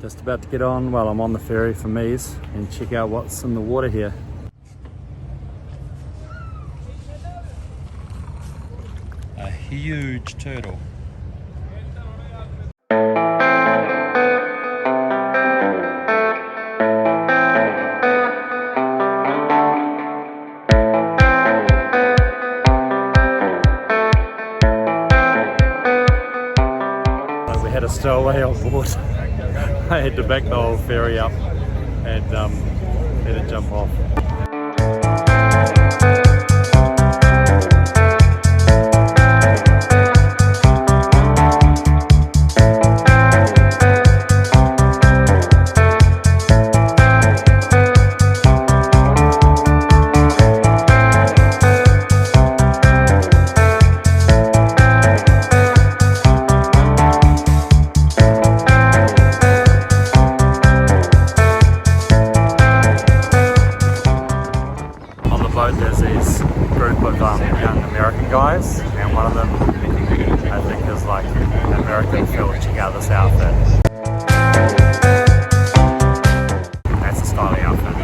Just about to get on, well, I'm on the ferry for Mies and check out what's in the water here. A huge turtle. We had a stowaway on board. I had to back the whole ferry up and had to jump off. There's these group of young American guys, and one of them I think is like an American Phil. Check out this outfit. That's a styling outfit.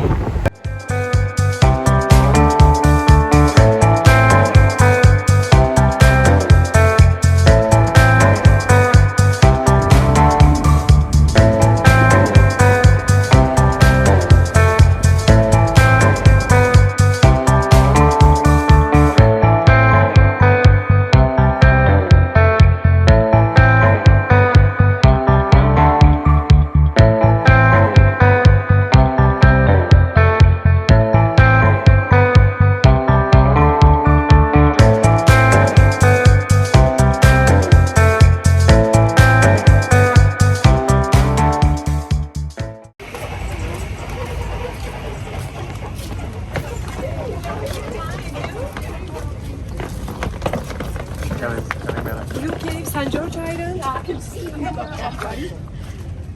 UK St. George Island. I can see them.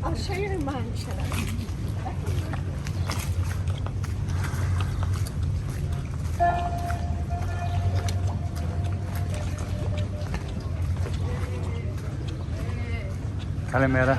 I'll show you in mine. Kalimera.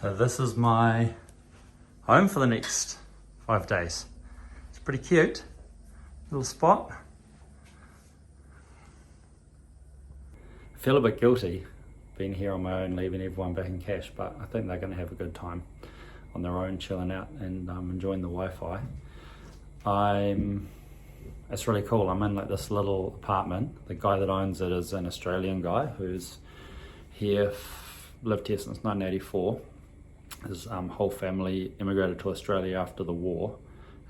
So this is my home for the next 5 days. It's pretty cute, little spot. I feel a bit guilty being here on my own, leaving everyone back in cash, but I think they're going to have a good time on their own, chilling out and enjoying the Wi-Fi. It's really cool. I'm in like this little apartment. The guy that owns it is an Australian guy who's here, lived here since 1984. His whole family immigrated to Australia after the war,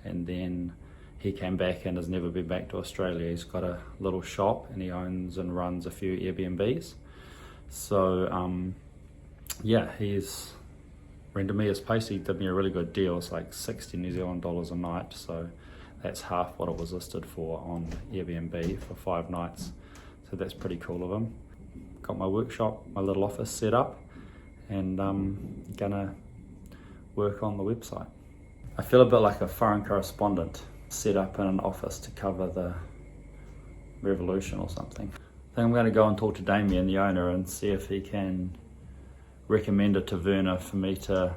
and then he came back and has never been back to Australia. He's got a little shop and he owns and runs a few Airbnbs. So yeah, he's rented me his place. He did me a really good deal. It's like 60 New Zealand dollars a night, so that's half what it was listed for on Airbnb for 5 nights. So that's pretty cool of him. Got my workshop, my little office set up, and gonna work on the website. I feel a bit like a foreign correspondent set up in an office to cover the revolution or something. I think I'm going to go and talk to Damien, the owner, and see if he can recommend a taverna for me to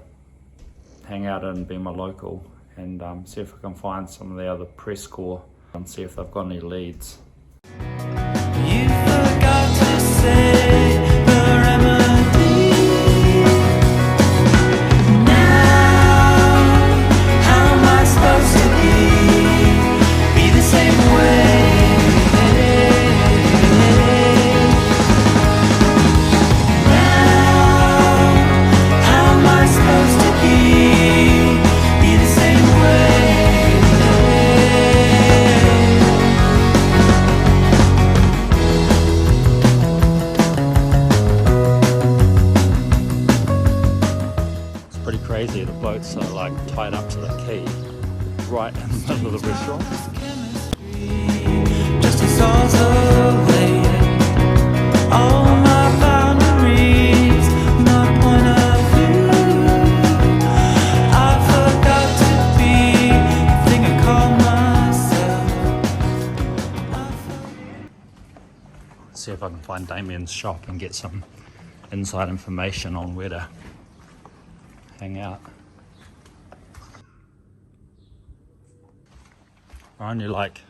hang out in, be my local, and see if I can find some of the other press corps and see if they've got any leads. You forgot to say the remedy. Now, how am I supposed to be the same way? Now, how am I supposed to be the same way? tied up to the key right in the middle of the restaurant. Just dissolves away all my boundaries, my point of view. I forgot to be the thing I call myself. See if I can find Damien's shop and get some inside information on where to hang out. We're only like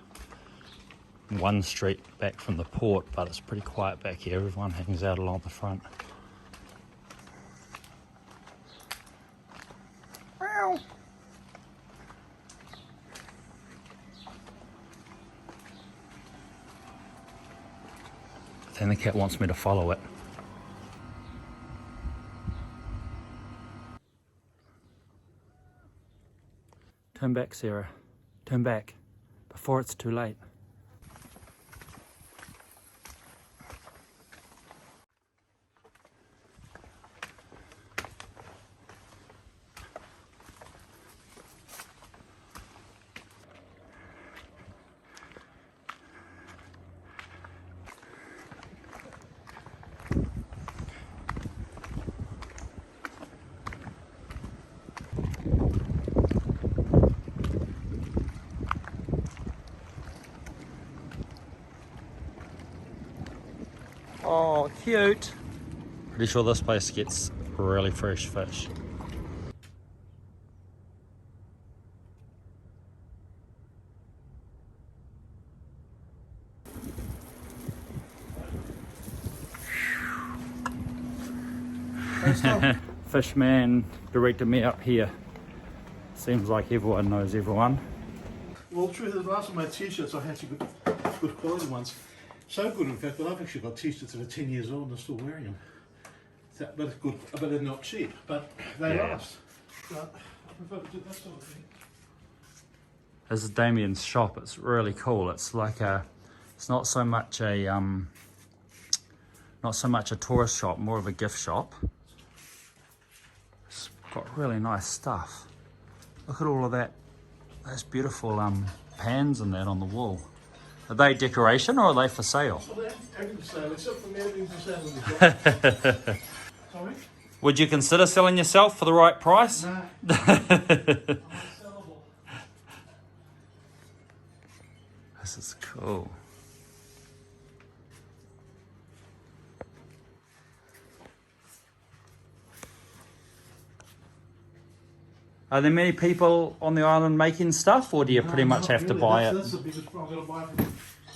one street back from the port, but it's pretty quiet back here. Everyone hangs out along the front. Meow. I think the cat wants me to follow it. Turn back, Sarah. Turn back before it's too late. Oh, cute. Pretty sure this place gets really fresh fish. Fishman directed me up here. Seems like everyone knows everyone. Well, the truth is, last of my t-shirts I had some good quality ones. So good, in fact, that I've actually got t-shirts that are 10 years old and I'm still wearing them. But it's good, but they're not cheap, but they last. But I prefer to do that sort of thing. This is Damien's shop. It's really cool. It's like it's not so much a tourist shop, more of a gift shop. It's got really nice stuff. Look at all of that. Those beautiful pans and that on the wall. Are they decoration or are they for sale? Well, everything's for sale, except for me, everything's for sale in the shop. Sorry? Would you consider selling yourself for the right price? Nah. I'm unsellable. This is cool. Are there many people on the island making stuff, or do you pretty much have to buy That's it? the biggest problem. I've got to buy it from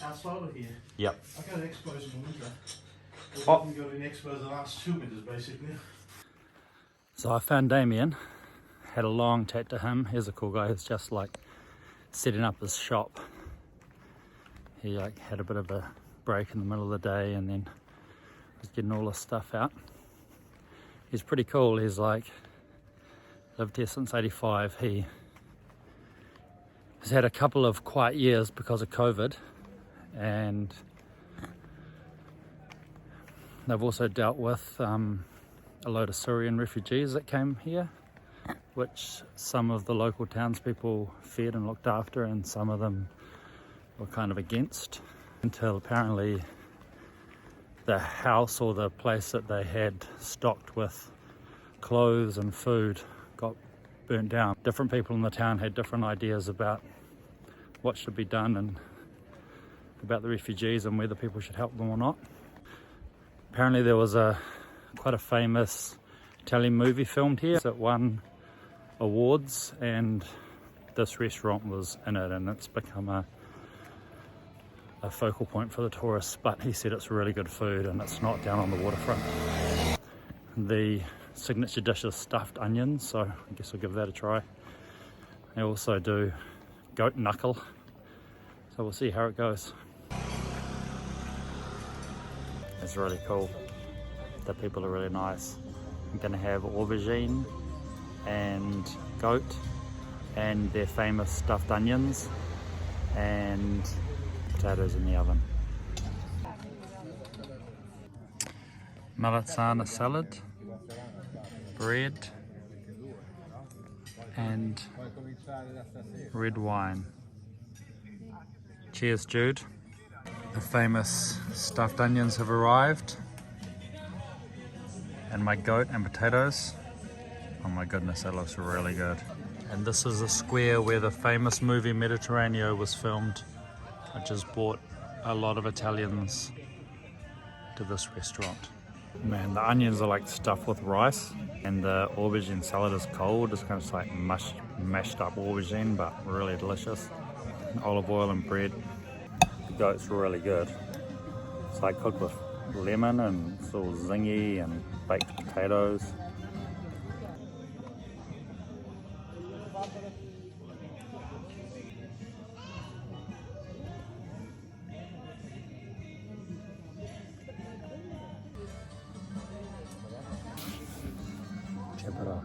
outside of here. Yep. I go to expos in the winter. Oh. I haven't got in expos the last 2 winters, basically. So I found Damien, had a long chat to him. He's a cool guy who's just like setting up his shop. He like had a bit of a break in the middle of the day and then was getting all his stuff out. He's pretty cool. He's like lived here since '85. He has had a couple of quiet years because of COVID, and they've also dealt with a load of Syrian refugees that came here, which some of the local townspeople fed and looked after, and some of them were kind of against, until apparently the house or the place that they had stocked with clothes and food got burnt down. Different people in the town had different ideas about what should be done and about the refugees and whether people should help them or not. Apparently there was quite a famous Italian movie filmed here that won awards, and this restaurant was in it, and it's become a focal point for the tourists. But he said it's really good food and it's not down on the waterfront. The signature dish is stuffed onions, so I guess I'll give that a try. They also do goat knuckle, so we'll see how it goes. It's really cool. The people are really nice. I'm gonna have aubergine and goat and their famous stuffed onions and potatoes in the oven. Malatsana salad, bread, and red wine. Cheers, Jude. The famous stuffed onions have arrived, and my goat and potatoes. Oh my goodness, that looks really good. And this is the square where the famous movie Mediterraneo was filmed. I just brought a lot of Italians to this restaurant. Man, the onions are like stuffed with rice, and the aubergine salad is cold. It's kind of like mashed up aubergine, but really delicious. Olive oil and bread. The goat's really good. It's like cooked with lemon and it's all zingy, and baked potatoes. Check it out.